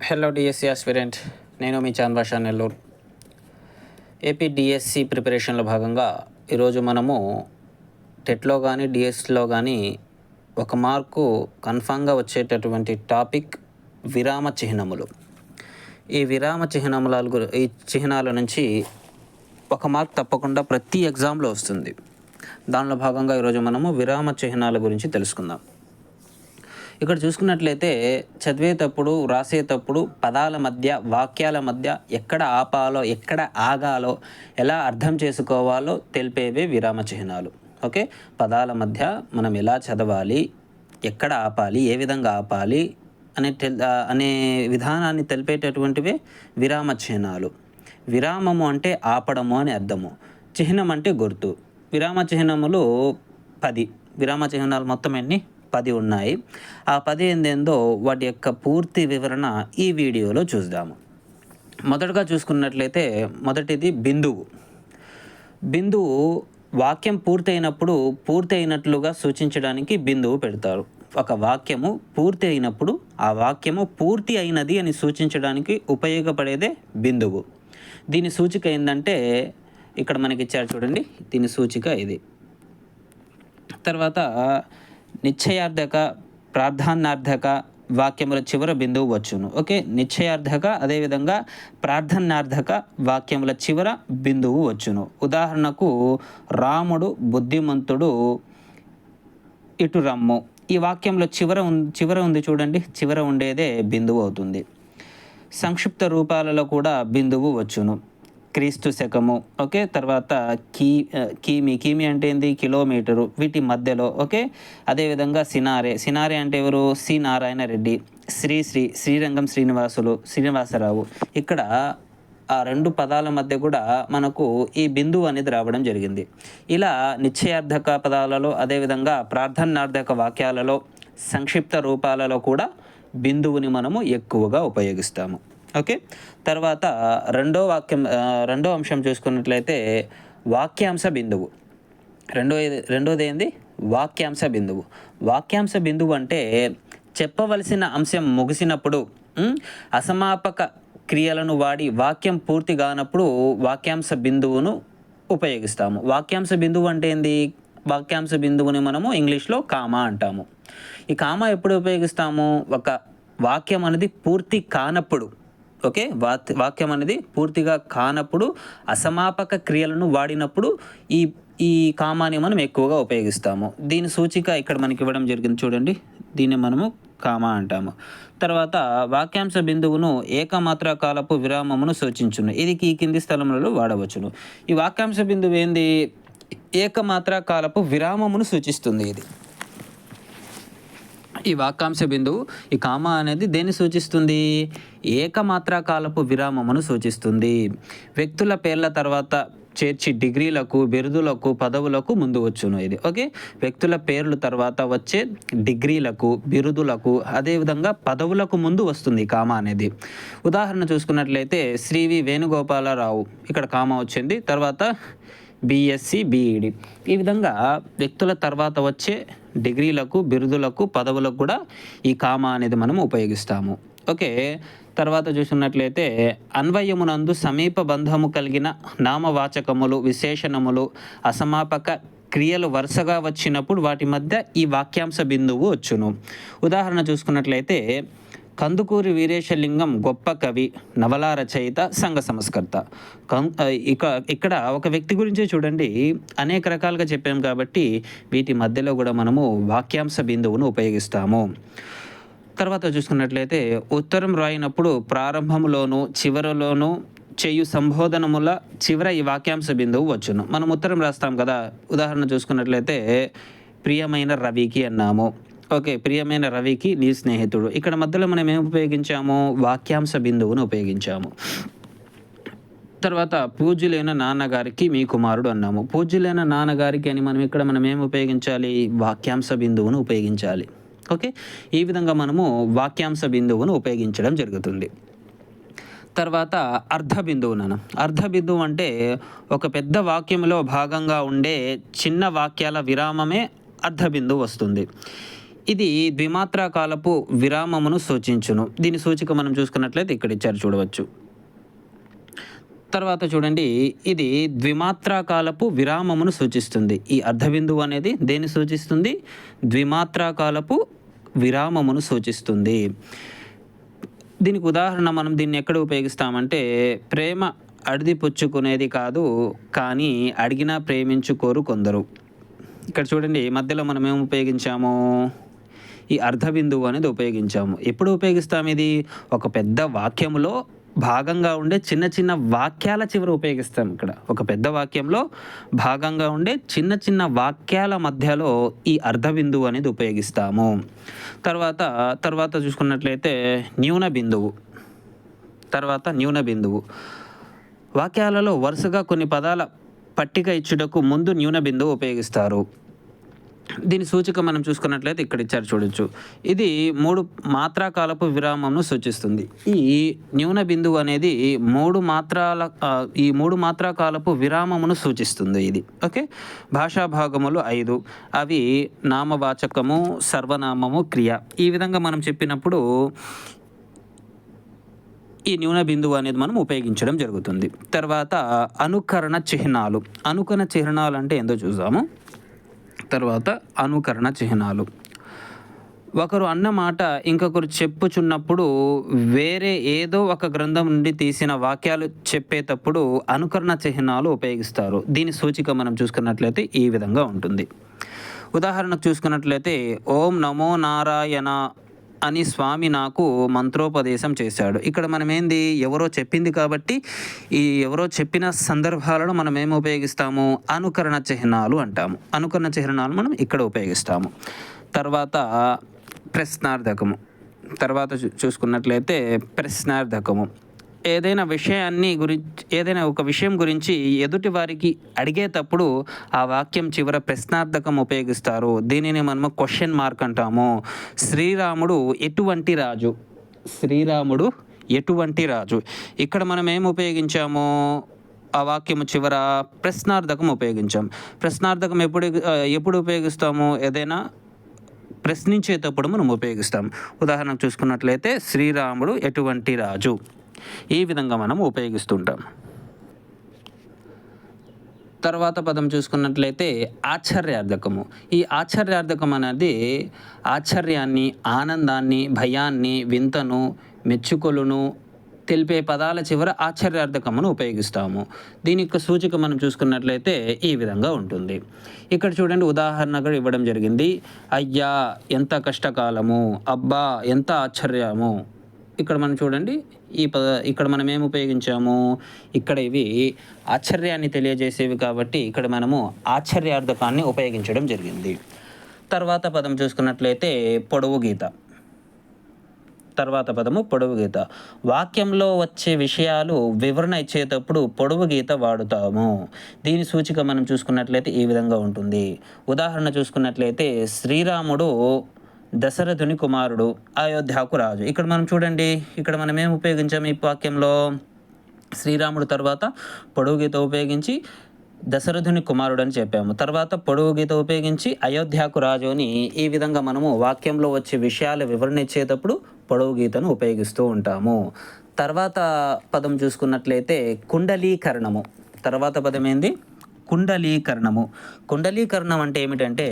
Hello DSC aspirant, నేను మీ చాంద్ భాషా Nellore. AP DSC ప్రిపరేషన్లో భాగంగా ఈరోజు మనము టెట్లో కానీ డిఎస్సిలో కానీ ఒక మార్కు కన్ఫామ్గా వచ్చేటటువంటి టాపిక్ విరామ చిహ్నములు. ఈ విరామ ఈ చిహ్నాల నుంచి ఒక మార్క్ తప్పకుండా ప్రతి ఎగ్జామ్లో వస్తుంది. దానిలో భాగంగా ఈరోజు మనము విరామ చిహ్నాల గురించి తెలుసుకుందాం. ఇక్కడ చూసుకున్నట్లయితే చదివేటప్పుడు, రాసేటప్పుడు పదాల మధ్య, వాక్యాల మధ్య ఎక్కడ ఆపాలో, ఎక్కడ ఆగాలో, ఎలా అర్థం చేసుకోవాలో తెలిపేవే విరామ చిహ్నాలు. ఓకే, పదాల మధ్య మనం ఎలా చదవాలి, ఎక్కడ ఆపాలి, ఏ విధంగా ఆపాలి అనే విధానాన్ని తెలిపేటటువంటివే విరామ చిహ్నాలు. విరామము అంటే ఆపడము అని అర్థము. చిహ్నం అంటే గుర్తు. విరామ చిహ్నములు 10. విరామ చిహ్నాలు మొత్తం ఎన్ని? 10 ఉన్నాయి. ఆ 10 ఏందేందో వాటి యొక్క పూర్తి వివరణ ఈ వీడియోలో చూద్దాము. మొదటగా చూసుకున్నట్లయితే మొదటిది బిందువు. బిందువు వాక్యం పూర్తయినప్పుడు పూర్తి అయినట్లుగా సూచించడానికి బిందువు పెడతారు. ఒక వాక్యము పూర్తి అయినప్పుడు ఆ వాక్యము పూర్తి అయినది అని సూచించడానికి ఉపయోగపడేదే బిందువు. దీని సూచిక ఏంటంటే ఇక్కడ మనకి ఇచ్చారు చూడండి, దీని సూచిక ఇది. తర్వాత నిశ్చయార్థక, ప్రార్థనార్థక వాక్యముల చివర బిందువు వచ్చును. ఓకే, నిశ్చయార్థక అదేవిధంగా ప్రార్థనార్థక వాక్యముల చివర బిందువు వచ్చును. ఉదాహరణకు రాముడు బుద్ధిమంతుడు ఇటు రమ్ము. ఈ వాక్యంలో చివర ఉంది చూడండి, చివర ఉండేదే బిందువు అవుతుంది. సంక్షిప్త రూపాలలో కూడా బిందువు వచ్చును. క్రీస్తు శకము. ఓకే, తర్వాత కీమి అంటే ఏంది? కిలోమీటరు. వీటి మధ్యలో. ఓకే, అదేవిధంగా సినారే అంటే ఎవరు? సి నారాయణ రెడ్డి. శ్రీరంగం శ్రీనివాసరావు. ఇక్కడ ఆ 2 పదాల మధ్య కూడా మనకు ఈ బిందువు అనేది రావడం జరిగింది. ఇలా నిశ్చయార్థక పదాలలో, అదేవిధంగా ప్రార్థనార్థక వాక్యాలలో, సంక్షిప్త రూపాలలో కూడా బిందువుని మనము ఎక్కువగా ఉపయోగిస్తాము. ఓకే, తర్వాత రెండో అంశం చూసుకున్నట్లయితే వాక్యాంశ బిందువు. రెండోది ఏంది? వాక్యాంశ బిందువు. వాక్యాంశ బిందువు అంటే చెప్పవలసిన అంశం ముగిసినప్పుడు అసమాపక క్రియలను వాడి వాక్యం పూర్తి కానప్పుడు వాక్యాంశ బిందువును ఉపయోగిస్తాము. వాక్యాంశ బిందువు అంటే ఏంది? వాక్యాంశ బిందువుని మనము ఇంగ్లీష్లో కామా అంటాము. ఈ కామా ఎప్పుడు ఉపయోగిస్తాము? ఒక వాక్యం అనేది పూర్తి కానప్పుడు. ఓకే, వాక్యం అనేది పూర్తిగా కానప్పుడు, అసమాపక క్రియలను వాడినప్పుడు ఈ కామాని మనం ఎక్కువగా ఉపయోగిస్తాము. దీని సూచిక ఇక్కడ మనకి ఇవ్వడం జరిగింది చూడండి, దీన్ని మనము కామా అంటాము. తర్వాత వాక్యాంశ బిందువును ఏకమాత్ర కాలపు విరామమును సూచించును. ఇది ఈ కింది స్థలములలో వాడవచ్చును. ఈ వాక్యాంశ బిందువు ఏంది? ఏకమాత్ర కాలపు విరామమును సూచిస్తుంది. ఇది ఈ వాక్యాంశ బిందువు, ఈ కామా అనేది దేన్ని సూచిస్తుంది? ఏకమాత్ర కాలపు విరామమును సూచిస్తుంది. వ్యక్తుల పేర్ల తర్వాత చేర్చి డిగ్రీలకు, బిరుదులకు, పదవులకు ముందు వచ్చును ఇది. ఓకే, వ్యక్తుల పేర్లు తర్వాత వచ్చే డిగ్రీలకు, బిరుదులకు, అదేవిధంగా పదవులకు ముందు వస్తుంది కామా అనేది. ఉదాహరణ చూసుకున్నట్లయితే శ్రీవి వేణుగోపాలరావు, ఇక్కడ కామా వచ్చింది. తర్వాత బిఎస్సి, బిఈడి. ఈ విధంగా వ్యక్తుల తర్వాత వచ్చే డిగ్రీలకు, బిరుదులకు, పదవులకు కూడా ఈ కామా అనేది మనం ఉపయోగిస్తాము. ఓకే, తర్వాత చూసినట్లయితే అన్వయమునందు సమీప బంధము కలిగిన నామవాచకములు, విశేషణములు, అసమాపక క్రియలు వరుసగా వచ్చినప్పుడు వాటి మధ్య ఈ వాక్యాంశ బిందువు వచ్చును. ఉదాహరణ చూసుకున్నట్లయితే కందుకూరి వీరేశలింగం గొప్ప కవి, నవలా రచయిత, సంఘ సంస్కర్త. ఇక్కడ ఒక వ్యక్తి గురించే చూడండి, అనేక రకాలుగా చెప్పాము కాబట్టి వీటి మధ్యలో కూడా మనము వాక్యాంశ బిందువును ఉపయోగిస్తాము. తర్వాత చూసుకున్నట్లయితే ఉత్తరం రాయినప్పుడు ప్రారంభంలోను చివరిలోను చేయు సంబోధనముల చివర ఈ వాక్యాంశ బిందువు వచ్చును. మనం ఉత్తరం రాస్తాం కదా, ఉదాహరణ చూసుకున్నట్లయితే ప్రియమైన రవికి అన్నాము. ఓకే, ప్రియమైన రవికి నీ స్నేహితుడు. ఇక్కడ మధ్యలో మనం ఏం ఉపయోగించాము? వాక్యాంశ బిందువును ఉపయోగించాము. తర్వాత పూజ్యులైన నాన్నగారికి మీ కుమారుడు అన్నాము. పూజ్యులైన నాన్నగారికి అని మనం ఏం ఉపయోగించాలి? వాక్యాంశ బిందువును ఉపయోగించాలి. ఓకే, ఈ విధంగా మనము వాక్యాంశ బిందువును ఉపయోగించడం జరుగుతుంది. తర్వాత అర్ధ బిందువు అంటే ఒక పెద్ద వాక్యంలో భాగంగా ఉండే చిన్న వాక్యాల విరామమే అర్ధ బిందువు వస్తుంది. ఇది ద్విమాత్రా కాలపు విరామమును సూచించును. దీని సూచిక మనం చూసుకున్నట్లయితే ఇక్కడ ఇచ్చారు చూడవచ్చు. తర్వాత చూడండి, ఇది ద్విమాత్రా కాలపు విరామమును సూచిస్తుంది. ఈ అర్ధబిందువు అనేది దేన్ని సూచిస్తుంది? ద్విమాత్రా కాలపు విరామమును సూచిస్తుంది. దీనికి ఉదాహరణ మనం దీన్ని ఎక్కడ ఉపయోగిస్తామంటే, ప్రేమ అడిది పుచ్చుకునేది కాదు, కానీ అడిగినా ప్రేమించుకోరు కొందరు. ఇక్కడ చూడండి, మధ్యలో మనం ఏం ఉపయోగించాము? ఈ అర్ధబిందువు అనేది ఉపయోగించాము. ఎప్పుడు ఉపయోగిస్తాం ఇది? ఒక పెద్ద వాక్యములో భాగంగా ఉండే చిన్న చిన్న వాక్యాల చివర ఉపయోగిస్తాం. ఇక్కడ ఒక పెద్ద వాక్యంలో భాగంగా ఉండే చిన్న చిన్న వాక్యాల మధ్యలో ఈ అర్ధబిందువు అనేది ఉపయోగిస్తాము. తర్వాత చూసుకున్నట్లయితే న్యూన బిందువు. వాక్యాలలో వరుసగా కొన్ని పదాల పట్టిక ఇచ్చుటకు ముందు న్యూన బిందువు ఉపయోగిస్తారు. దీని సూచిక మనం చూసుకున్నట్లయితే ఇక్కడ ఇచ్చారు చూడొచ్చు. ఇది 3 మాత్రా కాలపు విరామంను సూచిస్తుంది. ఈ న్యూన బిందువు అనేది 3 మాత్రా కాలపు విరామమును సూచిస్తుంది ఇది. ఓకే, భాషా భాగములు 5. అవి నామవాచకము, సర్వనామము, క్రియ. ఈ విధంగా మనం చెప్పినప్పుడు ఈ న్యూన బిందువు అనేది మనం ఉపయోగించడం జరుగుతుంది. తర్వాత అనుకరణ చిహ్నాలు. అనుకరణ చిహ్నాలు అంటే ఏందో చూద్దాము. తర్వాత అనుకరణ చిహ్నాలు. ఒకరు అన్న మాట ఇంకొకరు చెప్పుచున్నప్పుడు వేరే ఏదో ఒక గ్రంథం నుండి తీసిన వాక్యాలు చెప్పేటప్పుడు అనుకరణ చిహ్నాలు ఉపయోగిస్తారు. దీని సూచిక మనం చూసుకున్నట్లయితే ఈ విధంగా ఉంటుంది. ఉదాహరణకు చూసుకున్నట్లయితే, ఓం నమో నారాయణ అని స్వామి నాకు మంత్రోపదేశం చేశాడు. ఇక్కడ మనం ఏంది? ఎవరో చెప్పింది కాబట్టి ఈ ఎవరో చెప్పిన సందర్భాలను మనం ఏమి ఉపయోగిస్తాము? అనుకరణ చిహ్నాలు అంటాము. అనుకరణ చిహ్నాలు మనం ఇక్కడ ఉపయోగిస్తాము. తర్వాత ప్రశ్నార్థకము. చూసుకున్నట్లయితే ప్రశ్నార్థకము. ఏదైనా ఒక విషయం గురించి ఎదుటి వారికి అడిగేటప్పుడు ఆ వాక్యం చివర ప్రశ్నార్థకం ఉపయోగిస్తారు. దీనిని మనము క్వశ్చన్ మార్క్ అంటాము. శ్రీరాముడు ఎటువంటి రాజు. ఇక్కడ మనం ఏం ఉపయోగించాము? ఆ వాక్యము చివర ప్రశ్నార్థకం ఉపయోగించాం. ప్రశ్నార్థకం ఎప్పుడు ఉపయోగిస్తాము? ఏదైనా ప్రశ్నించేటప్పుడు మనం ఉపయోగిస్తాం. ఉదాహరణకు చూసుకున్నట్లయితే శ్రీరాముడు ఎటువంటి రాజు. ఈ విధంగా మనం ఉపయోగిస్తుంటాం. తర్వాత పదం చూసుకున్నట్లయితే ఆశ్చర్యార్థకము. ఈ ఆశ్చర్యార్థకం అనేది ఆశ్చర్యాన్ని, ఆనందాన్ని, భయాన్ని, వింతను, మెచ్చుకొలును తెలిపే పదాల చివర ఆశ్చర్యార్థకమును ఉపయోగిస్తాము. దీని యొక్క సూచిక మనం చూసుకున్నట్లయితే ఈ విధంగా ఉంటుంది. ఇక్కడ చూడండి, ఉదాహరణగా ఇవ్వడం జరిగింది. అయ్యా ఎంత కష్టకాలము, అబ్బా ఎంత ఆశ్చర్యము. ఇక్కడ మనం చూడండి, ఇక్కడ మనం ఏమి ఉపయోగించాము? ఇక్కడ ఇవి ఆశ్చర్యాన్ని తెలియజేసేవి కాబట్టి ఇక్కడ మనము ఆశ్చర్యార్థకాన్ని ఉపయోగించడం జరిగింది. తర్వాత పదం చూసుకున్నట్లయితే పొడవు గీత. వాక్యంలో వచ్చే విషయాలు వివరణ ఇచ్చేటప్పుడు పొడవు గీత వాడుతాము. దీని సూచిక మనం చూసుకున్నట్లయితే ఈ విధంగా ఉంటుంది. ఉదాహరణ చూసుకున్నట్లయితే శ్రీరాముడు దశరథుని కుమారుడు, అయోధ్యకు రాజు. ఇక్కడ మనం చూడండి, ఇక్కడ మనం ఏం ఉపయోగించాము? ఈ వాక్యంలో శ్రీరాముడు తర్వాత పొడవు గీత ఉపయోగించి దశరథుని కుమారుడు అని చెప్పాము. తర్వాత పొడవు గీత ఉపయోగించి అయోధ్యకు రాజు అని ఈ విధంగా మనము వాక్యంలో వచ్చే విషయాల వివరణ ఇచ్చేటప్పుడు పొడవు గీతను ఉపయోగిస్తూ ఉంటాము. తర్వాత పదం చూసుకున్నట్లయితే కుండలీకరణము. తర్వాత పదం ఏంది? కుండలీకరణం అంటే ఏమిటంటే,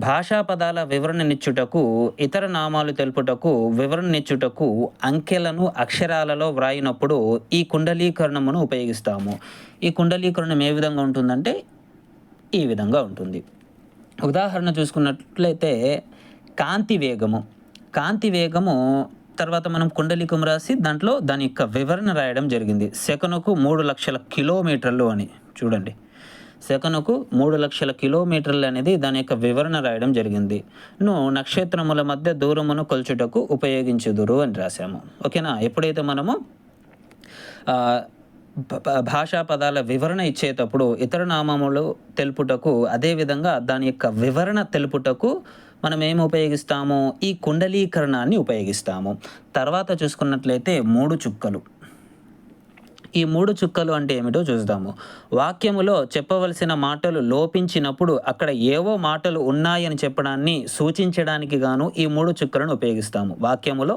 భాషా పదాల వివరణనిచ్చుటకు, ఇతర నామాలు తెలుపుటకు, వివరణనిచ్చుటకు అంకెలను అక్షరాలలో వ్రాయినప్పుడు ఈ కుండలీకరణమును ఉపయోగిస్తాము. ఈ కుండలీకరణం ఏ విధంగా ఉంటుందంటే ఈ విధంగా ఉంటుంది. ఉదాహరణ చూసుకున్నట్లయితే కాంతి వేగము. తర్వాత మనం కుండలికం రాసి దాంట్లో దాని యొక్క వివరణ రాయడం జరిగింది. సెకనుకు 3 లక్షల కిలోమీటర్లు అని. చూడండి, సెకనుకు 3 లక్షల కిలోమీటర్లు అనేది దాని యొక్క వివరణ రాయడం జరిగింది. నక్షత్రముల మధ్య దూరమును కొల్చుటకు ఉపయోగించుదురు అని రాశాము. ఓకేనా? ఎప్పుడైతే మనము భాషా పదాల వివరణ ఇచ్చేటప్పుడు ఇతర నామములు తెలుపుటకు, అదేవిధంగా దాని యొక్క వివరణ తెలుపుటకు మనం ఏమి ఉపయోగిస్తాము? ఈ కుండలీకరణాన్ని ఉపయోగిస్తాము. తర్వాత చూసుకున్నట్లయితే 3 చుక్కలు. ఈ 3 చుక్కలు అంటే ఏమిటో చూద్దాము. వాక్యములో చెప్పవలసిన మాటలు లోపించినప్పుడు అక్కడ ఏవో మాటలు ఉన్నాయని చెప్పడాన్ని సూచించడానికి గాను ఈ 3 చుక్కలను ఉపయోగిస్తాము. వాక్యములో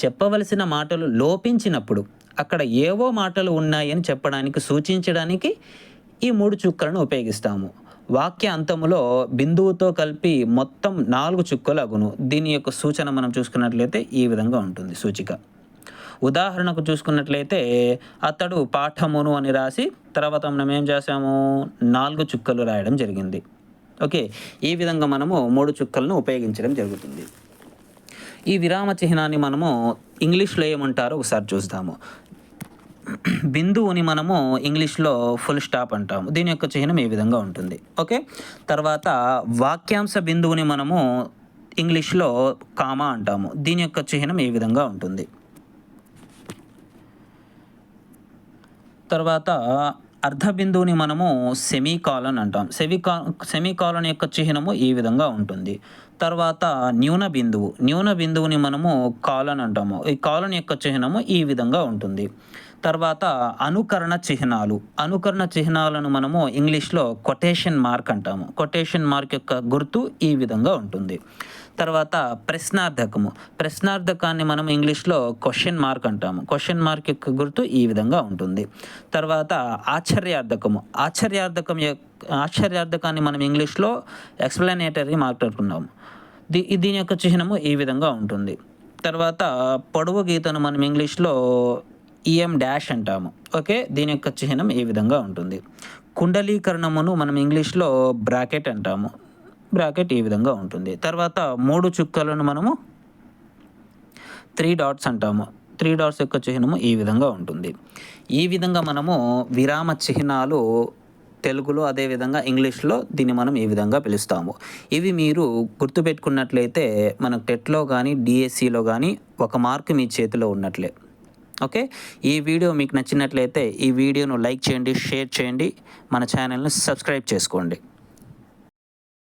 చెప్పవలసిన మాటలు లోపించినప్పుడు అక్కడ ఏవో మాటలు ఉన్నాయని చెప్పడానికి సూచించడానికి ఈ 3 చుక్కలను ఉపయోగిస్తాము. వాక్య అంతములో బిందువుతో కలిపి మొత్తం 4 చుక్కలు అగును. దీని యొక్క సూచన మనం చూసుకున్నట్లయితే ఈ విధంగా ఉంటుంది సూచిక. ఉదాహరణకు చూసుకున్నట్లయితే అతడు పాఠమును అని రాసి తర్వాత మనం ఏం చేసాము 4 చుక్కలు రాయడం జరిగింది. ఓకే, ఈ విధంగా మనము 3 చుక్కలను ఉపయోగించడం జరుగుతుంది. ఈ విరామ చిహ్నాన్ని మనము ఇంగ్లీష్లో ఏమంటారో ఒకసారి చూద్దాము. బిందువుని మనము ఇంగ్లీష్లో ఫుల్ స్టాప్ అంటాము. దీని యొక్క చిహ్నం ఈ విధంగా ఉంటుంది. ఓకే, తర్వాత వాక్యాంశ బిందువుని మనము ఇంగ్లీష్లో కామా అంటాము. దీని యొక్క చిహ్నం ఈ విధంగా ఉంటుంది. తర్వాత అర్ధ బిందువుని మనము సెమీకాలన్ అంటాం. సెమీకాలన్ యొక్క చిహ్నము ఈ విధంగా ఉంటుంది. తర్వాత న్యూన బిందువుని మనము కాలన్ అంటాము. ఈ కాలన్ యొక్క చిహ్నము ఈ విధంగా ఉంటుంది. తర్వాత అనుకరణ చిహ్నాలను మనము ఇంగ్లీష్లో కొటేషన్ మార్క్ అంటాము. కొటేషన్ మార్క్ యొక్క గుర్తు ఈ విధంగా ఉంటుంది. తర్వాత ప్రశ్నార్థకాన్ని మనం ఇంగ్లీష్లో క్వశ్చన్ మార్క్ అంటాము. క్వశ్చన్ మార్క్ యొక్క గుర్తు ఈ విధంగా ఉంటుంది. తర్వాత ఆశ్చర్యార్థకాన్ని మనం ఇంగ్లీష్లో ఎక్స్ప్లెనేటరీ మార్క్ అంటున్నాము. దీని యొక్క చిహ్నము ఈ విధంగా ఉంటుంది. తర్వాత పొడవు గీతను మనం ఇంగ్లీష్లో ఈఎం డాష్ అంటాము. ఓకే, దీని యొక్క చిహ్నం ఈ విధంగా ఉంటుంది. కుండలీకరణమును మనం ఇంగ్లీష్లో బ్రాకెట్ అంటాము. బ్రాకెట్ ఈ విధంగా ఉంటుంది. తర్వాత 3 చుక్కలను మనము 3 డాట్స్ అంటాము. 3 డాట్స్ యొక్క చిహ్నము ఈ విధంగా ఉంటుంది. ఈ విధంగా మనము విరామ చిహ్నాలు తెలుగులో అదేవిధంగా ఇంగ్లీష్లో దీన్ని మనం ఈ విధంగా పిలుస్తాము. ఇవి మీరు గుర్తుపెట్టుకున్నట్లయితే మనకు టెట్లో కానీ డిఎస్సిలో కానీ 1 మార్కు మీ చేతిలో ఉన్నట్లే. ఓకే, ఈ వీడియో మీకు నచ్చినట్లయితే ఈ వీడియోను లైక్ చేయండి, షేర్ చేయండి, మన ఛానల్ని సబ్స్క్రైబ్ చేసుకోండి.